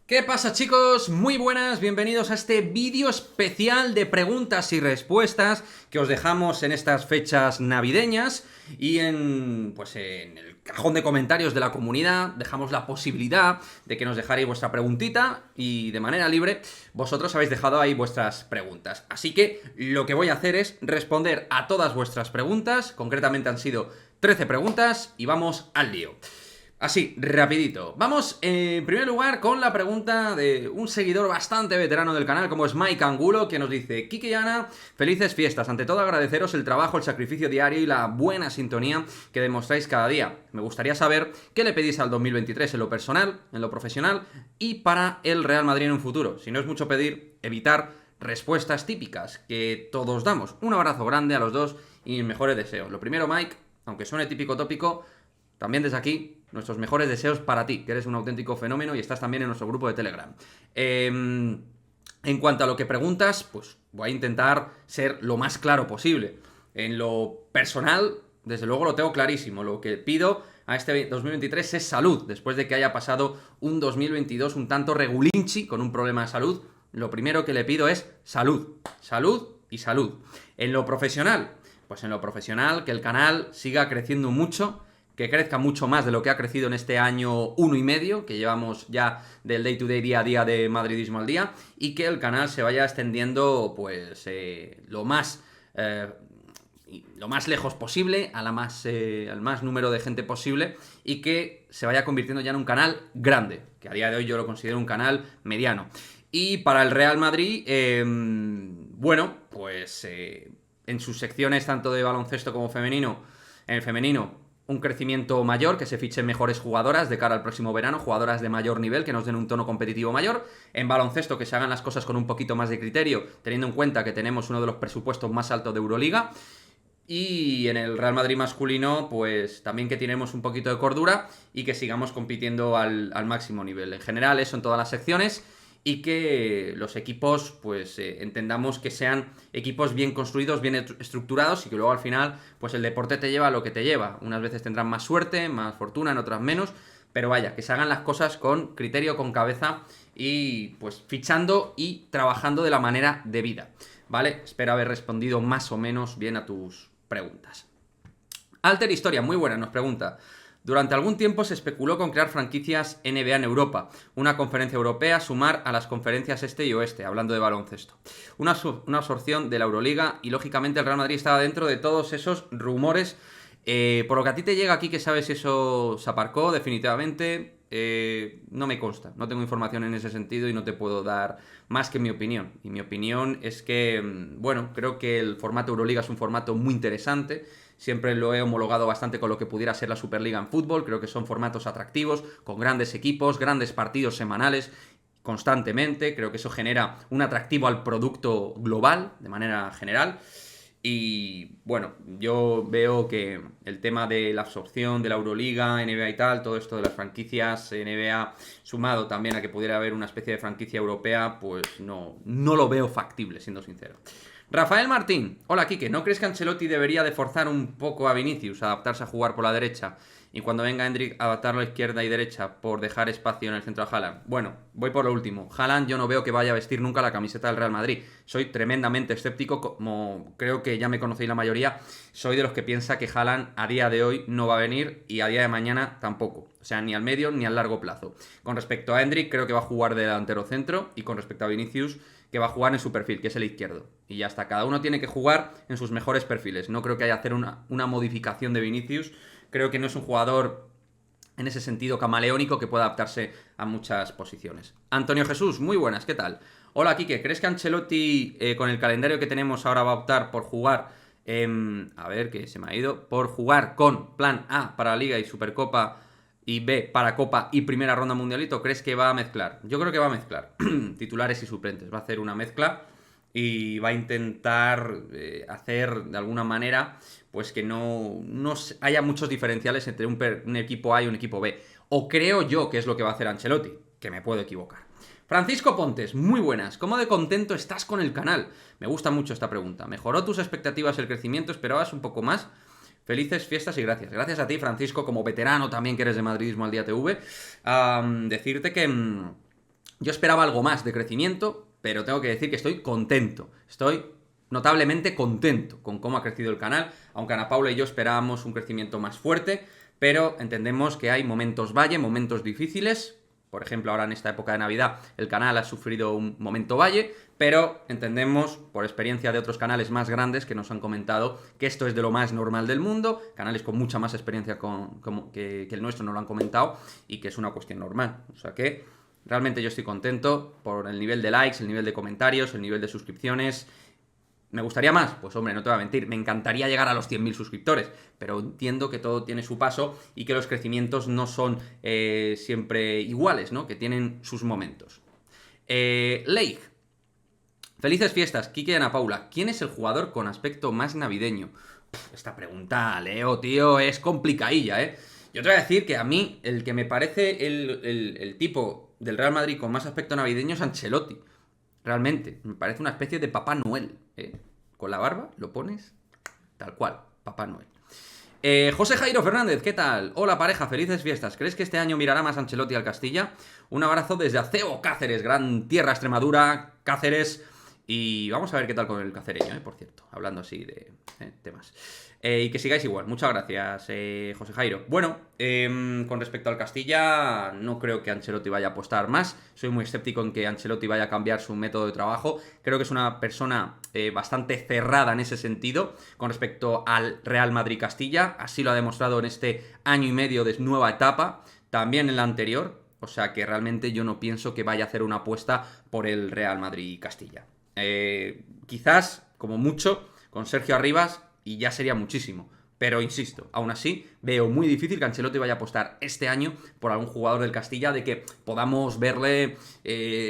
¿Qué pasa, chicos? Muy buenas, bienvenidos a este vídeo especial de preguntas y respuestas que os dejamos en estas fechas navideñas y en el cajón de comentarios de la comunidad dejamos la posibilidad de que nos dejarais vuestra preguntita y de manera libre vosotros habéis dejado ahí vuestras preguntas. Así que lo que voy a hacer es responder a todas vuestras preguntas, concretamente han sido 13 preguntas y vamos al lío. Así, rapidito. Vamos, en primer lugar, con la pregunta de un seguidor bastante veterano del canal, como es Mike Angulo, que nos dice: Kike y Ana, felices fiestas. Ante todo, agradeceros el trabajo, el sacrificio diario y la buena sintonía que demostráis cada día. Me gustaría saber qué le pedís al 2023 en lo personal, en lo profesional y para el Real Madrid en un futuro. Si no es mucho pedir, evitar respuestas típicas que todos damos. Un abrazo grande a los dos y mejores deseos. Lo primero, Mike, aunque suene típico tópico, también desde aquí, nuestros mejores deseos para ti, que eres un auténtico fenómeno y estás también en nuestro grupo de Telegram. En cuanto a lo que preguntas, pues voy a intentar ser lo más claro posible. En lo personal, desde luego lo tengo clarísimo. Lo que pido a este 2023 es salud. Después de que haya pasado un 2022 un tanto regulinchi, con un problema de salud, lo primero que le pido es salud. Salud y salud. En lo profesional, pues en lo profesional, que el canal siga creciendo mucho, que crezca mucho más de lo que ha crecido en este año 1,5 que llevamos ya del day to day, día a día de Madridismo al día, y que el canal se vaya extendiendo pues lo más lejos posible, al más número de gente posible, y que se vaya convirtiendo ya en un canal grande, que a día de hoy yo lo considero un canal mediano. Y para el Real Madrid, en sus secciones tanto de baloncesto como femenino, en el femenino, un crecimiento mayor, que se fichen mejores jugadoras de cara al próximo verano, jugadoras de mayor nivel, que nos den un tono competitivo mayor. En baloncesto, que se hagan las cosas con un poquito más de criterio, teniendo en cuenta que tenemos uno de los presupuestos más altos de Euroliga. Y en el Real Madrid masculino, pues también que tenemos un poquito de cordura y que sigamos compitiendo al máximo nivel. En general, eso en todas las secciones. Y que los equipos, pues entendamos que sean equipos bien construidos, bien estructurados, y que luego al final, pues el deporte te lleva a lo que te lleva. Unas veces tendrán más suerte, más fortuna, en otras menos, pero vaya, que se hagan las cosas con criterio, con cabeza y pues fichando y trabajando de la manera debida, ¿vale? Espero haber respondido más o menos bien a tus preguntas. Alter Historia, muy buena, nos pregunta: durante algún tiempo se especuló con crear franquicias NBA en Europa, una conferencia europea, sumar a las conferencias este y oeste, hablando de baloncesto. Una absorción de la Euroliga, y lógicamente el Real Madrid estaba dentro de todos esos rumores. Por lo que a ti te llega aquí, que sabes si eso se aparcó definitivamente, no me consta, no tengo información en ese sentido y no te puedo dar más que mi opinión. Y mi opinión es que, bueno, creo que el formato Euroliga es un formato muy interesante. Siempre lo he homologado bastante con lo que pudiera ser la Superliga en fútbol. Creo que son formatos atractivos, con grandes equipos, grandes partidos semanales constantemente. Creo que eso genera un atractivo al producto global, de manera general. Y bueno, yo veo que el tema de la absorción de la Euroliga, NBA y tal, todo esto de las franquicias NBA, sumado también a que pudiera haber una especie de franquicia europea, pues no lo veo factible, siendo sincero. Rafael Martín: hola Quique, ¿no crees que Ancelotti debería de forzar un poco a Vinicius, adaptarse a jugar por la derecha, y cuando venga Endrick adaptarlo a izquierda y derecha por dejar espacio en el centro a Haaland? Bueno, voy por lo último. Haaland yo no veo que vaya a vestir nunca la camiseta del Real Madrid. Soy tremendamente escéptico, como creo que ya me conocéis la mayoría. Soy de los que piensa que Haaland a día de hoy no va a venir y a día de mañana tampoco. O sea, ni al medio ni al largo plazo. Con respecto a Endrick, creo que va a jugar de delantero centro, y con respecto a Vinicius, que va a jugar en su perfil, que es el izquierdo. Y ya está, cada uno tiene que jugar en sus mejores perfiles. No creo que haya que hacer una modificación de Vinicius. Creo que no es un jugador en ese sentido camaleónico que pueda adaptarse a muchas posiciones. Antonio Jesús, muy buenas, ¿qué tal? Hola Quique, ¿crees que Ancelotti con el calendario que tenemos ahora va a optar por jugar, a ver que se me ha ido, por jugar con plan A para Liga y Supercopa y B para Copa y primera ronda mundialito? ¿Crees que va a mezclar? Yo creo que va a mezclar titulares y suplentes, va a hacer una mezcla y va a intentar hacer de alguna manera pues que no haya muchos diferenciales entre un equipo A y un equipo B. O creo yo que es lo que va a hacer Ancelotti, que me puedo equivocar. Francisco Pontes, muy buenas. ¿Cómo de contento estás con el canal? Me gusta mucho esta pregunta. ¿Mejoró tus expectativas el crecimiento? ¿Esperabas un poco más? Felices fiestas y gracias. Gracias a ti, Francisco, como veterano también que eres de Madridismo al Día TV. Decirte que Yo esperaba algo más de crecimiento, pero tengo que decir que estoy contento. Estoy notablemente contento con cómo ha crecido el canal, aunque Ana Paula y yo esperábamos un crecimiento más fuerte, pero entendemos que hay momentos valle, momentos difíciles. Por ejemplo, ahora en esta época de Navidad el canal ha sufrido un momento valle, pero entendemos, por experiencia de otros canales más grandes que nos han comentado, que esto es de lo más normal del mundo, canales con mucha más experiencia que el nuestro nos lo han comentado, y que es una cuestión normal. O sea que realmente yo estoy contento por el nivel de likes, el nivel de comentarios, el nivel de suscripciones. ¿Me gustaría más? Pues hombre, no te voy a mentir, me encantaría llegar a los 100.000 suscriptores, pero entiendo que todo tiene su paso y que los crecimientos no son siempre iguales, ¿no? Que tienen sus momentos. Leigh, felices fiestas, Kike y Ana Paula. ¿Quién es el jugador con aspecto más navideño? Esta pregunta, Leo, tío, es complicadilla, ¿eh? Yo te voy a decir que a mí, el que me parece el tipo del Real Madrid con más aspecto navideño es Ancelotti. Realmente, me parece una especie de Papá Noel. Con la barba lo pones tal cual, Papá Noel. José Jairo Fernández, ¿qué tal? Hola pareja, felices fiestas. ¿Crees que este año mirará más Ancelotti al Castilla? Un abrazo desde Acebo, Cáceres, gran tierra Extremadura, Cáceres. Y vamos a ver qué tal con el cacereño, por cierto, hablando así de temas. Y que sigáis igual. Muchas gracias, José Jairo. Bueno, con respecto al Castilla, no creo que Ancelotti vaya a apostar más. Soy muy escéptico en que Ancelotti vaya a cambiar su método de trabajo. Creo que es una persona bastante cerrada en ese sentido con respecto al Real Madrid-Castilla. Así lo ha demostrado en este año y medio de nueva etapa, también en la anterior. O sea que realmente yo no pienso que vaya a hacer una apuesta por el Real Madrid-Castilla. Quizás, como mucho, con Sergio Arribas, y ya sería muchísimo. Pero insisto, aún así, veo muy difícil que Ancelotti vaya a apostar este año por algún jugador del Castilla, de que podamos verle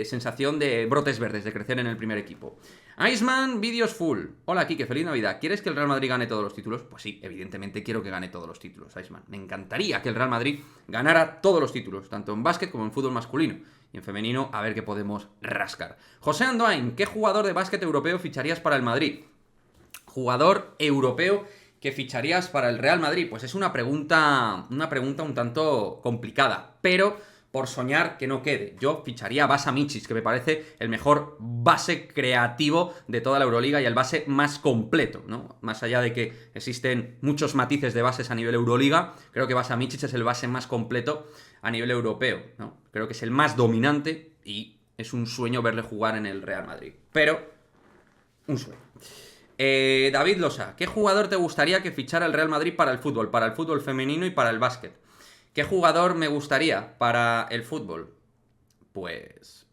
sensación de brotes verdes, de crecer en el primer equipo. Iceman, vídeos full. Hola, Kike, feliz Navidad. ¿Quieres que el Real Madrid gane todos los títulos? Pues sí, evidentemente quiero que gane todos los títulos, Iceman. Me encantaría que el Real Madrid ganara todos los títulos, tanto en básquet como en fútbol masculino. Y en femenino, a ver qué podemos rascar. José Andoain, ¿qué jugador de básquet europeo ficharías para el Madrid? Jugador europeo que ficharías para el Real Madrid. Pues es una pregunta un tanto complicada, pero por soñar que no quede. Yo ficharía a Vasa Micic, que me parece el mejor base creativo de toda la Euroliga y el base más completo, ¿no? Más allá de que existen muchos matices de bases a nivel Euroliga, creo que Vasa Micic es el base más completo a nivel europeo, ¿no? Creo que es el más dominante y es un sueño verle jugar en el Real Madrid. Pero, un sueño. David Losa, ¿qué jugador te gustaría que fichara el Real Madrid para el fútbol femenino y para el básquet? ¿Qué jugador me gustaría para el fútbol? Pues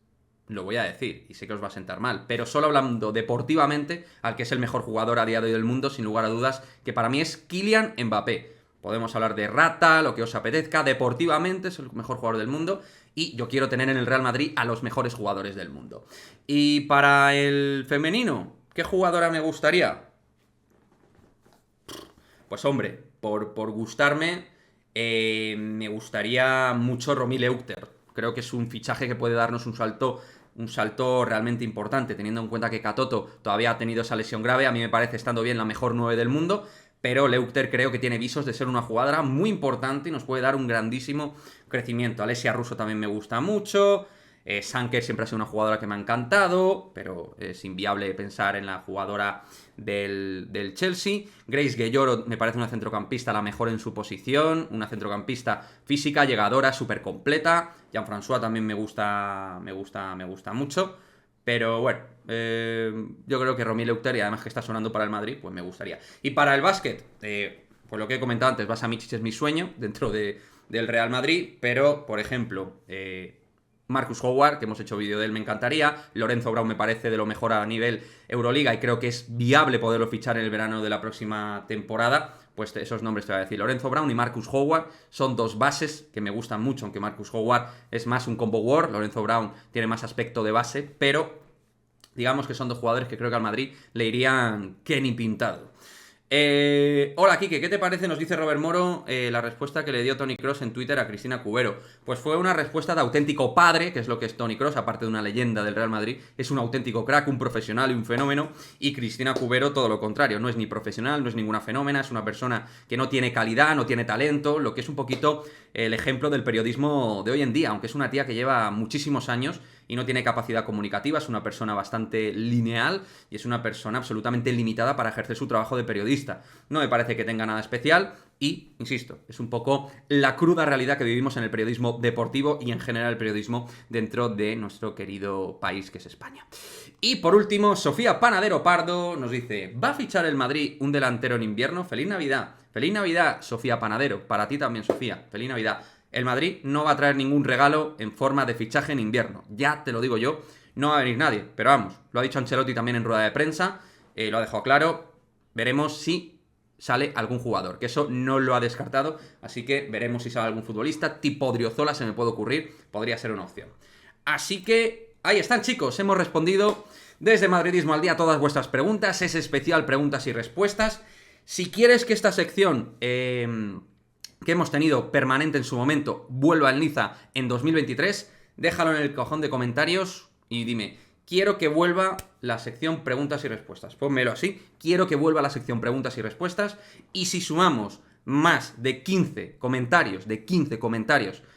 lo voy a decir, y sé que os va a sentar mal, pero solo hablando deportivamente, al que es el mejor jugador a día de hoy del mundo, sin lugar a dudas, que para mí es Kylian Mbappé. Podemos hablar de rata, lo que os apetezca, deportivamente es el mejor jugador del mundo, y yo quiero tener en el Real Madrid a los mejores jugadores del mundo. Y para el femenino, ¿qué jugadora me gustaría? Pues hombre, por gustarme, me gustaría mucho Romy Leuchter. Creo que es un fichaje que puede darnos un salto realmente importante, teniendo en cuenta que Katoto todavía ha tenido esa lesión grave. A mí me parece, estando bien, la mejor 9 del mundo, pero Leuchter creo que tiene visos de ser una jugadora muy importante y nos puede dar un grandísimo crecimiento. Alessia Russo también me gusta mucho. Sanker siempre ha sido una jugadora que me ha encantado, pero es inviable pensar en la jugadora del Chelsea. Grace Gueyoro me parece una centrocampista la mejor en su posición, una centrocampista física, llegadora, súper completa. Jean-François también me gusta mucho. Pero bueno, yo creo que Romy Leuchter, y además que está sonando para el Madrid, pues me gustaría. Y para el básquet, pues lo que he comentado antes, Vasa Micic es mi sueño dentro del Real Madrid, pero, por ejemplo, Marcus Howard, que hemos hecho vídeo de él, me encantaría. Lorenzo Brown me parece de lo mejor a nivel Euroliga y creo que es viable poderlo fichar en el verano de la próxima temporada. Pues esos nombres te voy a decir. Lorenzo Brown y Marcus Howard son dos bases que me gustan mucho, aunque Marcus Howard es más un combo war. Lorenzo Brown tiene más aspecto de base, pero digamos que son dos jugadores que creo que al Madrid le irían que ni pintado. Hola Kike, ¿qué te parece? Nos dice Robert Moro la respuesta que le dio Toni Kroos en Twitter a Cristina Cubero. Pues fue una respuesta de auténtico padre, que es lo que es Toni Kroos, aparte de una leyenda del Real Madrid. Es un auténtico crack, un profesional y un fenómeno. Y Cristina Cubero todo lo contrario, no es ni profesional, no es ninguna fenómena, es una persona que no tiene calidad, no tiene talento, lo que es un poquito el ejemplo del periodismo de hoy en día, aunque es una tía que lleva muchísimos años y no tiene capacidad comunicativa, es una persona bastante lineal y es una persona absolutamente limitada para ejercer su trabajo de periodista. No me parece que tenga nada especial y, insisto, es un poco la cruda realidad que vivimos en el periodismo deportivo y en general el periodismo dentro de nuestro querido país que es España. Y por último, Sofía Panadero Pardo nos dice: ¿va a fichar el Madrid un delantero en invierno? ¡Feliz Navidad! ¡Feliz Navidad, Sofía Panadero! Para ti también, Sofía. ¡Feliz Navidad! El Madrid no va a traer ningún regalo en forma de fichaje en invierno. Ya te lo digo yo, no va a venir nadie. Pero vamos, lo ha dicho Ancelotti también en rueda de prensa, lo ha dejado claro. Veremos si sale algún jugador, que eso no lo ha descartado, así que veremos si sale algún futbolista. Tipo Odriozola se me puede ocurrir, podría ser una opción. Así que ahí están, chicos, hemos respondido desde Madridismo al Día a todas vuestras preguntas, es especial preguntas y respuestas. Si quieres que esta sección que hemos tenido permanente en su momento vuelva al Niza en 2023, déjalo en el cajón de comentarios y dime: quiero que vuelva la sección preguntas y respuestas. Pónmelo así: quiero que vuelva la sección preguntas y respuestas. Y si sumamos más de 15 comentarios,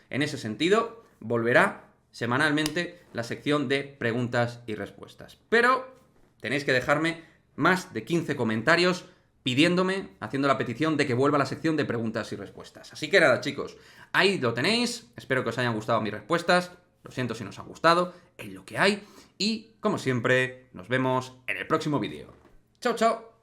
en ese sentido, volverá semanalmente la sección de preguntas y respuestas. Pero tenéis que dejarme más de 15 comentarios pidiéndome, haciendo la petición de que vuelva la sección de preguntas y respuestas. Así que nada, chicos, ahí lo tenéis. Espero que os hayan gustado mis respuestas. Lo siento si no os ha gustado, es lo que hay. Y, como siempre, nos vemos en el próximo vídeo. ¡Chao, chao!